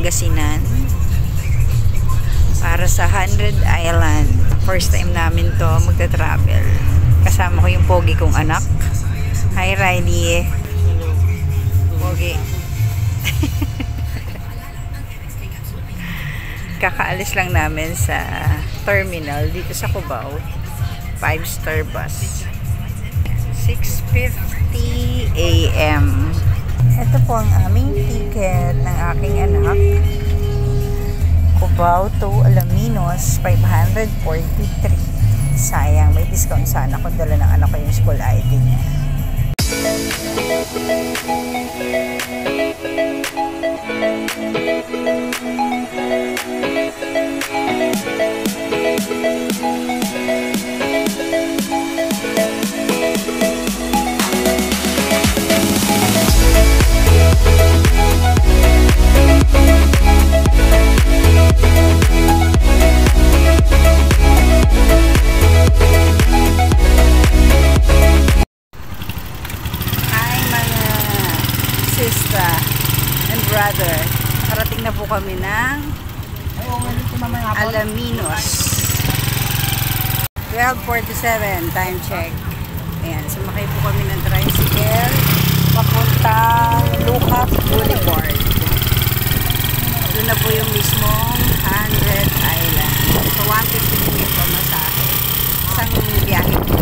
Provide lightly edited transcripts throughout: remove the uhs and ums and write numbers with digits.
Pangasinan para sa 100 Island. First time namin to magta-travel. Kasama ko yung pogi kong anak. Hi Riley. Pogi. Kakaalis lang namin sa terminal dito sa Cubao. 5-star bus. 6:50 AM. Ito po ang aming ticket ng aking anak. Cubao to Alaminos, 543. Sayang, may discount sana kung dala ng anak ko yung school ID niya. Brother, nakarating na po kami ng Alaminos. 12:47 time check. Ayan, sumakay po kami ng tricycle papuntang Lucas Boulevard. Doon na po yung mismong 100 Island. So 150 po yung pamasahe. Isang biyahe po.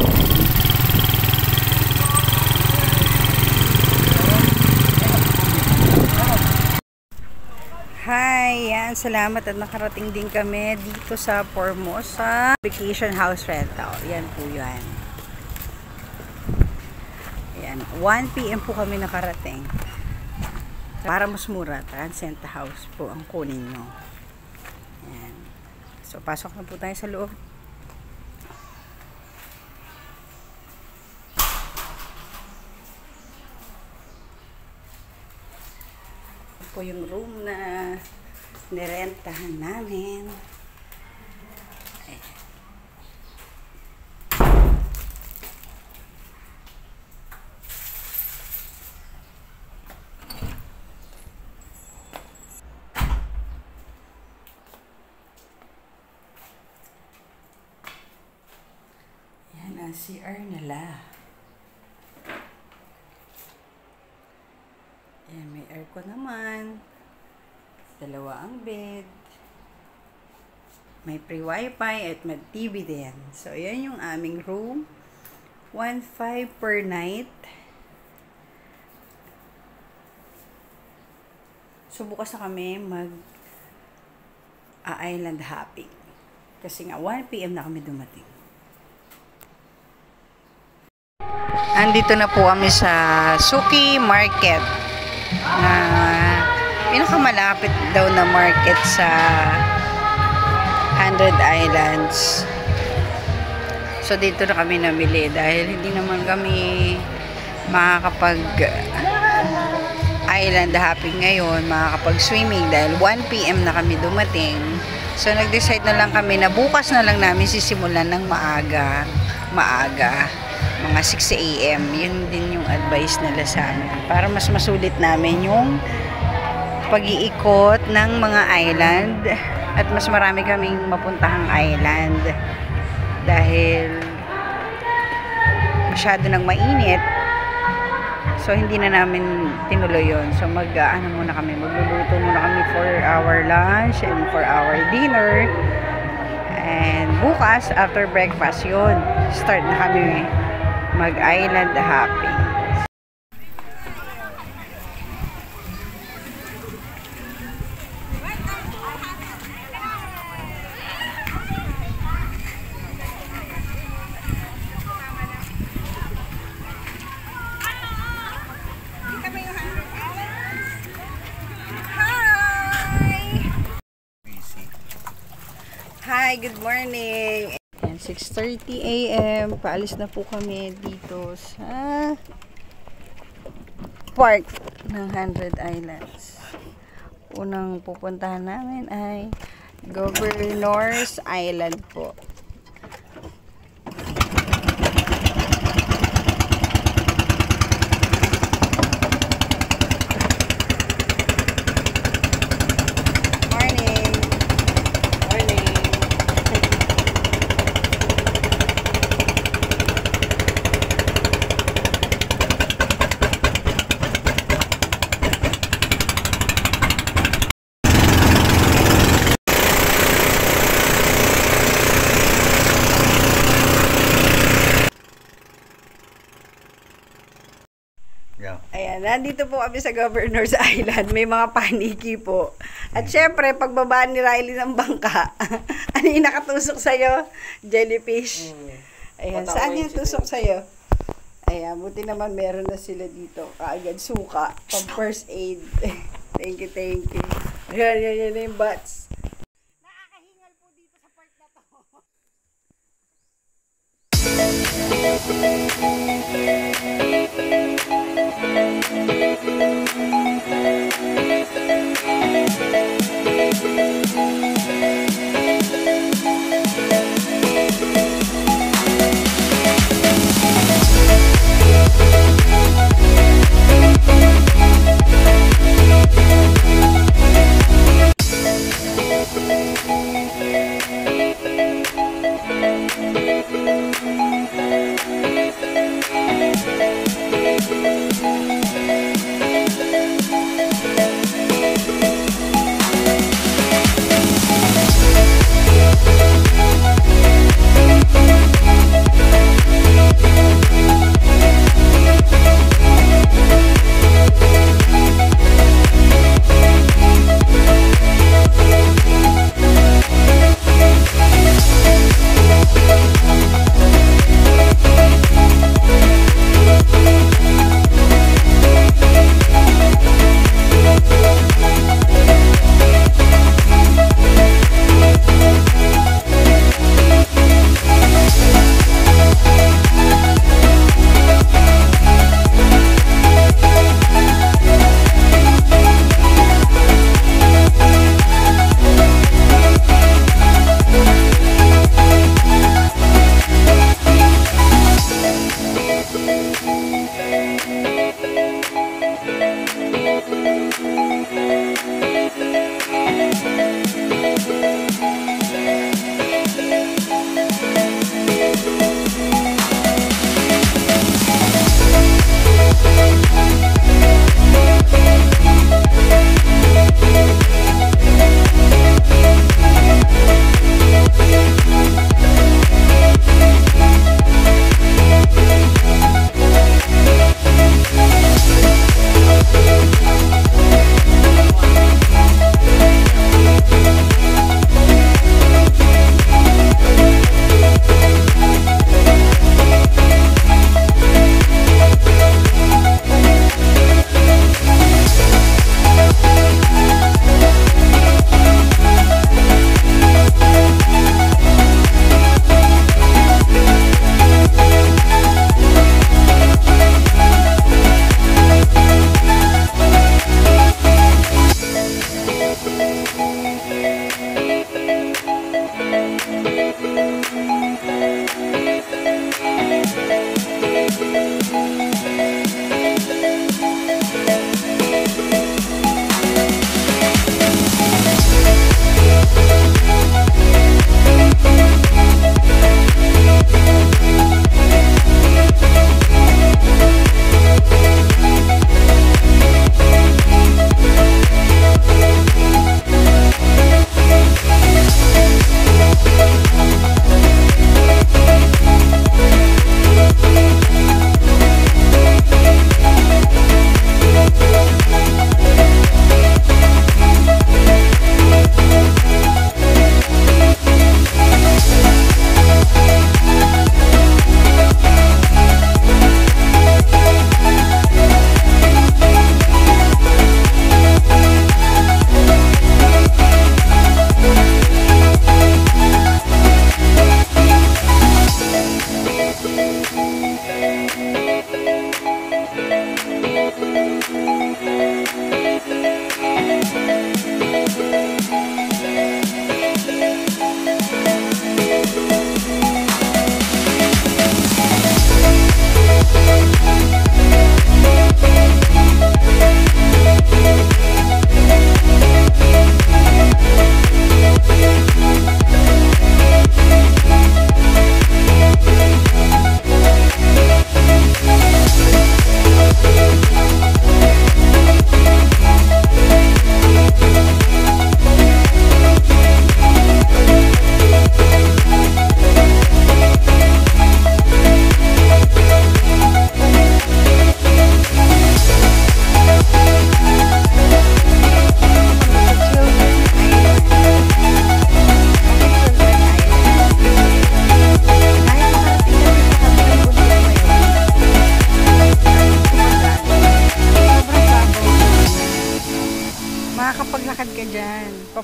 Hi! Yan, salamat at nakarating din kami dito sa Formosa Vacation House Rental. Yan po yan. Yan, 1 PM po kami nakarating. Para mas mura, Transcend House po ang kunin nyo. Yan. So, pasok na po tayo sa loob. Po yung room na nirentahan namin. Ayan. Yan ang CR nila. Ayan, may aircon naman. Dalawa ang bed. May free wifi at may TV din. So, ayan yung aming room. 1.5 per night. So, bukas na kami island hopping. Kasi nga, 1 PM na kami dumating. Andito na po kami sa Suki Market. Na pinakamalapit daw na market sa 100 Islands. So dito na kami namili dahil hindi naman kami makakapag island hopping ngayon, makakapag swimming dahil 1 PM na kami dumating. So nag-decide na lang kami na bukas na lang namin sisimulan ng maaga, mga 6 AM. Yun din yung advice nila sa amin. Para mas masulit namin yung pag-iikot ng mga island at mas marami kaming mapuntahang island. Dahil masyado nang mainit. So, hindi na namin tinuloy yun. So, muna kami. Magluluto muna kami for our lunch and for our dinner. And bukas, after breakfast yun, start na kami mag-island hopping. Hi, good morning. 6:30 AM. Paalis na po kami dito sa park ng 100 Islands. Unang pupuntahan namin ay Governor's Island po. Nandito po kami sa Governor's Island. May mga paniki po. At syempre, pagbaba ni Riley ng bangka, ano yung nakatusok sa'yo? Jellyfish. Ayan, saan yung tusok sa'yo? Ayan, buti naman meron na sila dito. Kaagad suka, pang first aid. Thank you, thank you. Ayan, yan yung bats. Nakakahingal po dito sa park na to.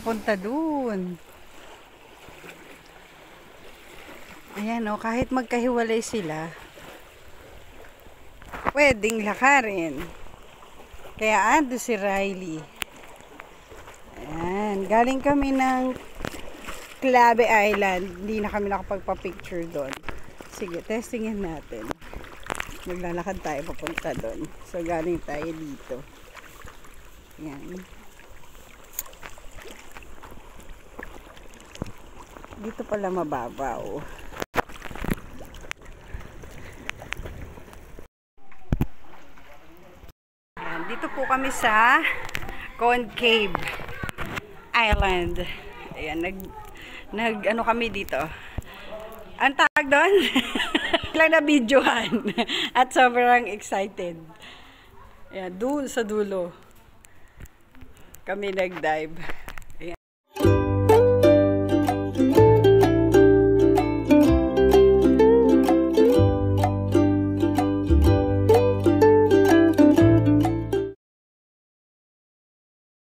papunta dun. Ayan o, kahit magkahiwalay sila, pwedeng lakarin. Kaya ando si Riley. Ayan, galing kami ng Clave Island. Hindi na kami nakapagpa-picture doon. Sige, testingin natin. Maglalakad tayo papunta doon. So, galing tayo dito. Ayan. Dito pala mababaw. Ayan, dito po kami sa Concave Island. Ayan, ano kami dito. Ang tawag doon? Lang na videohan. At sobrang excited. Ayan, doon sa dulo. Kami nag-dive.